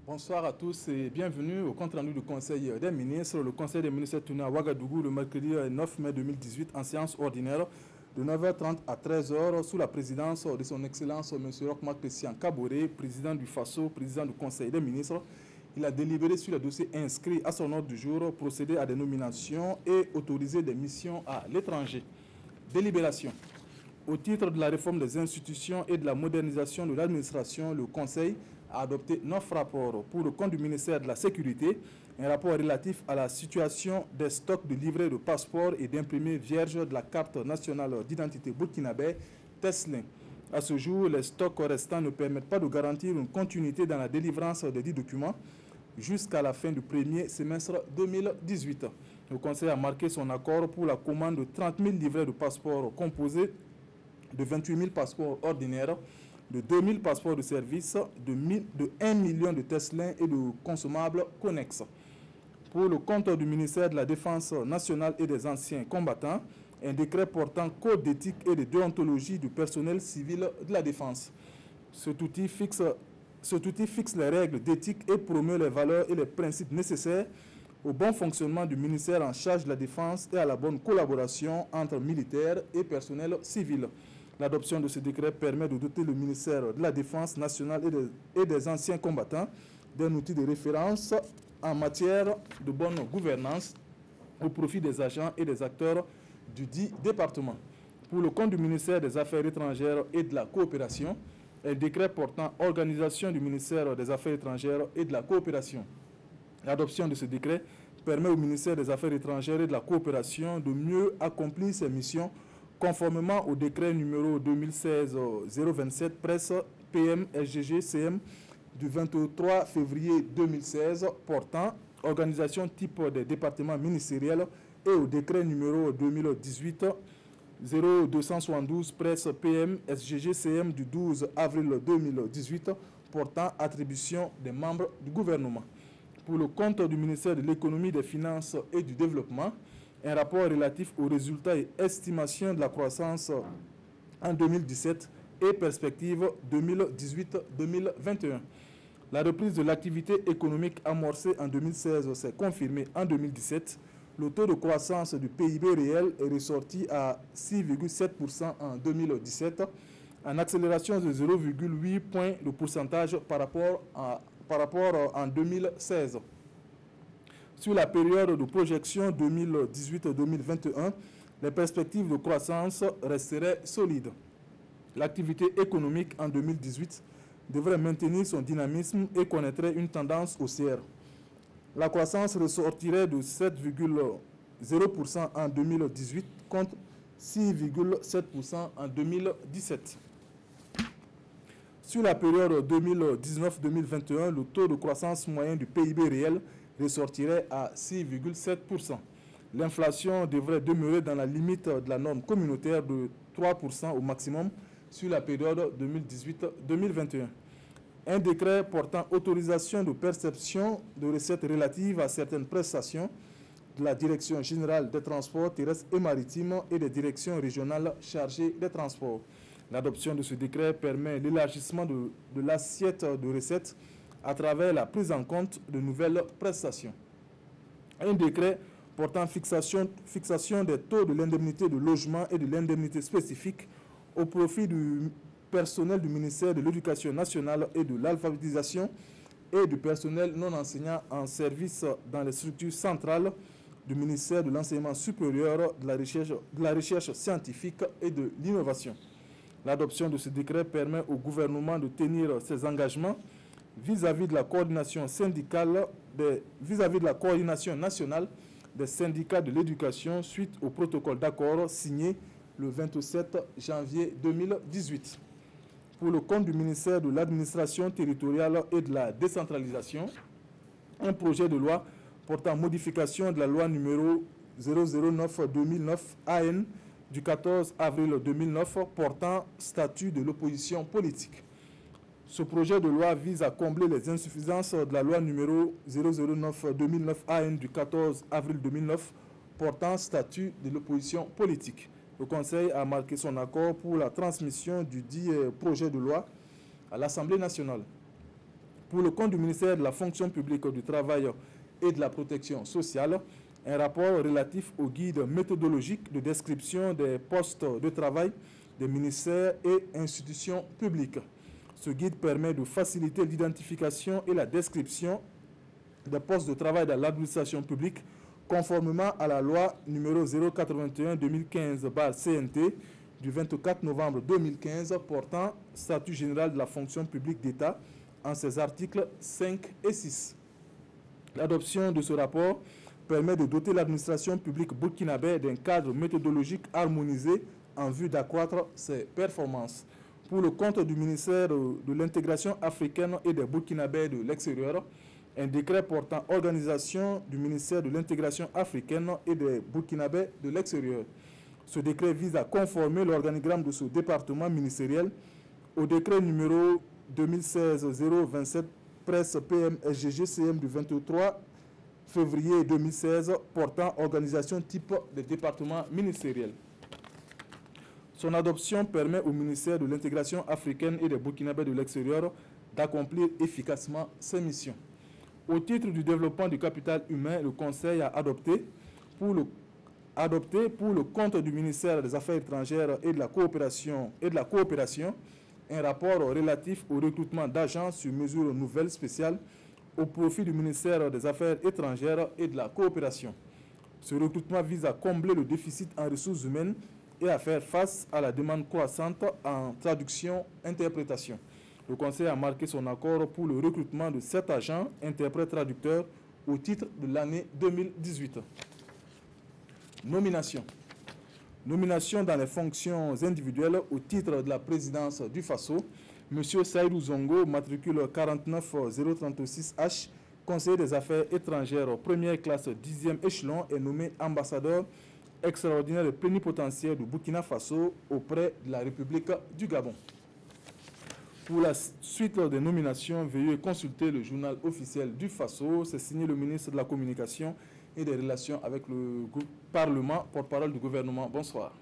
Bonsoir à tous et bienvenue au compte rendu du Conseil des ministres. Le Conseil des ministres est tenu à Ouagadougou le mercredi 9 mai 2018 en séance ordinaire de 9h30 à 13h sous la présidence de son Excellence M. Roch-Marc Christian Kaboré, président du FASO, président du Conseil des ministres. Il a délibéré sur les dossiers inscrits à son ordre du jour, procédé à des nominations et autorisé des missions à l'étranger. Délibération. Au titre de la réforme des institutions et de la modernisation de l'administration, le Conseil a adopté 9 rapports pour le compte du ministère de la Sécurité, un rapport relatif à la situation des stocks de livrets de passeports et d'imprimés vierges de la carte nationale d'identité burkinabé, TESLIN. À ce jour, les stocks restants ne permettent pas de garantir une continuité dans la délivrance des dix documents jusqu'à la fin du premier semestre 2018. Le Conseil a marqué son accord pour la commande de 30 000 livrets de passeports composés de 28 000 passeports ordinaires, de 2 000 passeports de service, de 1 million de TESLIN et de consommables connexes. Pour le compte du ministère de la Défense nationale et des anciens combattants, un décret portant code d'éthique et de déontologie du personnel civil de la défense. Cet outil fixe les règles d'éthique et promeut les valeurs et les principes nécessaires au bon fonctionnement du ministère en charge de la défense et à la bonne collaboration entre militaires et personnel civil. L'adoption de ce décret permet de doter le ministère de la Défense nationale et des anciens combattants d'un outil de référence en matière de bonne gouvernance au profit des agents et des acteurs du dit département. Pour le compte du ministère des Affaires étrangères et de la coopération, un décret portant organisation du ministère des Affaires étrangères et de la coopération. L'adoption de ce décret permet au ministère des Affaires étrangères et de la coopération de mieux accomplir ses missions conformément au décret numéro 2016-027 presse PM SGG CM du 23 février 2016 portant organisation type des départements ministériels et au décret numéro 2018-0272 presse PM SGG CM du 12 avril 2018 portant attribution des membres du gouvernement. Pour le compte du ministère de l'Économie, des Finances et du Développement, un rapport relatif aux résultats et estimations de la croissance en 2017 et perspectives 2018-2021. La reprise de l'activité économique amorcée en 2016 s'est confirmée en 2017. Le taux de croissance du PIB réel est ressorti à 6,7% en 2017, en accélération de 0,8 points de pourcentage par rapport en 2016. Sur la période de projection 2018-2021, les perspectives de croissance resteraient solides. L'activité économique en 2018 devrait maintenir son dynamisme et connaîtrait une tendance haussière. La croissance ressortirait de 7,0% en 2018 contre 6,7% en 2017. Sur la période 2019-2021, le taux de croissance moyen du PIB réel ressortirait à 6,7%. L'inflation devrait demeurer dans la limite de la norme communautaire de 3% au maximum sur la période 2018-2021. Un décret portant autorisation de perception de recettes relatives à certaines prestations de la Direction générale des transports terrestres et maritimes et des directions régionales chargées des transports. L'adoption de ce décret permet l'élargissement de l'assiette de recettes à travers la prise en compte de nouvelles prestations. Un décret portant fixation des taux de l'indemnité de logement et de l'indemnité spécifique au profit du personnel du ministère de l'Éducation nationale et de l'alphabétisation et du personnel non enseignant en service dans les structures centrales du ministère de l'Enseignement supérieur, de la recherche scientifique et de l'innovation. L'adoption de ce décret permet au gouvernement de tenir ses engagements vis-à-vis de la coordination syndicale, vis-à-vis de la coordination nationale des syndicats de l'éducation suite au protocole d'accord signé le 27 janvier 2018. Pour le compte du ministère de l'Administration territoriale et de la décentralisation, un projet de loi portant modification de la loi numéro 009-2009 AN du 14 avril 2009 portant statut de l'opposition politique. Ce projet de loi vise à combler les insuffisances de la loi numéro 009-2009 AN du 14 avril 2009 portant statut de l'opposition politique. Le Conseil a marqué son accord pour la transmission du dit projet de loi à l'Assemblée nationale. Pour le compte du ministère de la fonction publique, du travail et de la protection sociale, un rapport relatif au guide méthodologique de description des postes de travail des ministères et institutions publiques. Ce guide permet de faciliter l'identification et la description des postes de travail dans l'administration publique conformément à la loi numéro 081-2015/CNT du 24 novembre 2015 portant statut général de la fonction publique d'État en ses articles 5 et 6. L'adoption de ce rapport permet de doter l'administration publique burkinabé d'un cadre méthodologique harmonisé en vue d'accroître ses performances. Pour le compte du ministère de l'intégration africaine et des Burkinabés de l'extérieur, un décret portant organisation du ministère de l'intégration africaine et des Burkinabés de l'extérieur. Ce décret vise à conformer l'organigramme de ce département ministériel au décret numéro 2016-027 presse PM-SGG-CM du 23 février 2016 portant organisation type des départements ministériels. Son adoption permet au ministère de l'intégration africaine et des Burkinabés de l'extérieur d'accomplir efficacement ses missions. Au titre du développement du capital humain, le Conseil a adopté pour le compte du ministère des Affaires étrangères et de la coopération un rapport relatif au recrutement d'agents sur mesures nouvelles spéciales au profit du ministère des Affaires étrangères et de la coopération. Ce recrutement vise à combler le déficit en ressources humaines et à faire face à la demande croissante en traduction-interprétation. Le Conseil a marqué son accord pour le recrutement de 7 agents interprètes-traducteurs au titre de l'année 2018. Nomination. Nomination dans les fonctions individuelles au titre de la présidence du FASO. M. Saïdou Zongo, matricule 49036H, conseiller des affaires étrangères, première classe 10e échelon, est nommé ambassadeur extraordinaire et plénipotentiaire du Burkina Faso auprès de la République du Gabon. Pour la suite des nominations, veuillez consulter le journal officiel du Faso. C'est signé le ministre de la Communication et des Relations avec le Parlement, porte-parole du gouvernement. Bonsoir.